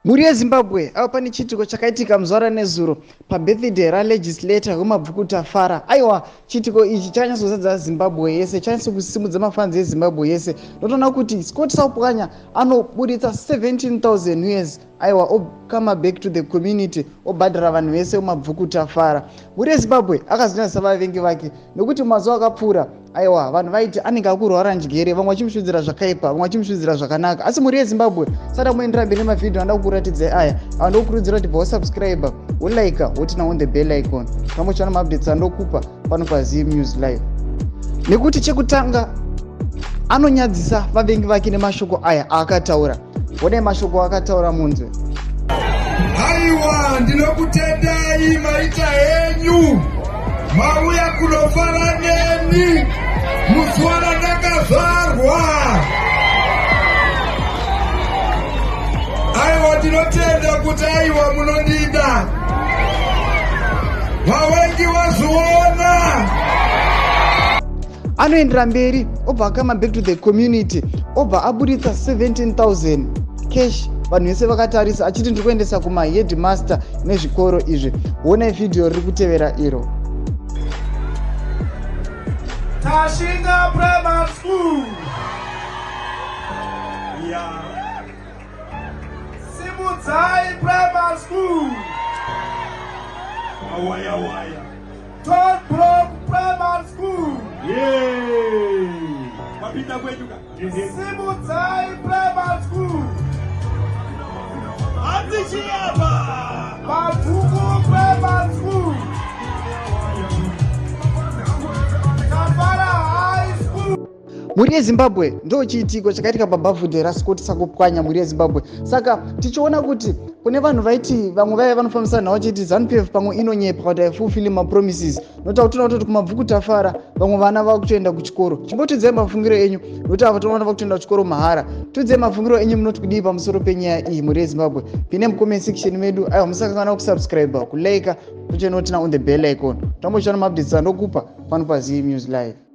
Muri yeZimbabwe ava pane chitiko chakaitika muzvara nezuro pabirthday ralegislator weMabvuku Tafara. Aiwa, chitiko ichi chanyatsozadza Zimbabwe yese, chanyatsokusimudza mafanzi eZimbabwe yese. Ndotoona kuti Scott Panya anobuditsa 17,000 US. Aiwa, okama back to the community, obhadhara vanhu vese weMabvuku Tafara. Muri yeZimbabwe akazvinatsa vavengi vake nekuti mazuva akapfuura aiwa vanhu vaiti anenge akurwara njere, vamwe vachimusvidzira zvakaipa, vamwe vachimusvidzira zvakanaka. Asi muri yeZimbabwe sada muendera mberi nemavhidhiyo anda kukuratidzai aya. Ava ndokukurudzira kuti bvawasubscribe, wolike, wotina on the bell icon. Kamwe chana maupdates andokupa pano paZim News Live. Nekuti chekutanga anonyadzisa vavengi vake nemashoko aya akataura. Wone mashoko akataura munzwe. Aiwa, ndinokutendai maita henyu. Mauya kunofara neni. Muswara ndakazvarwa. Aiwa, ndinotenda kuti aiwa munondida. Vavengi vazviona. Anoendera mberi obva akama back to the community, obva abuditsa 17,000 cash. Vanhu vese vakatarisa achiti ndiri kuendesa kumaheadmaster nezvikoro izvi. Wonai vhidhiyo riri kutevera iro. Tashinga Primary School. Yeah. Simudzai Primary School. Waya. Third Block Primary School. Yay! Mapinda kwenyuka. Simudzai Primary School. Atichiapa. Mabvuku Primary School. Muri yeZimbabwe ndo chiitiko chakaitika pabirthday raScott Panya muri yeZimbabwe. Saka tichiona kuti kune vanhu vaiti vamwe vaiva vanofambisa nhau chiti ZANU-PF pamwe inonyepa kuti haifulfili mapromises. Notava toona kuti kuMabvuku Tafara vamwe vana vava kutoenda kuchikoro. Chimbotidzai mafungiro enyu nokuti ava toona vava kutoenda kuchikoro mahara. Tidzai mafungiro enyu munoti kudii pamusoro penyaya iyi muri yeZimbabwe. Pine mucomment section medu. Aiwa, musakangana kusubscribe, kulike, kuchenotina on the bell icon. Tambochana maupdates andokupa pano paZim News Live.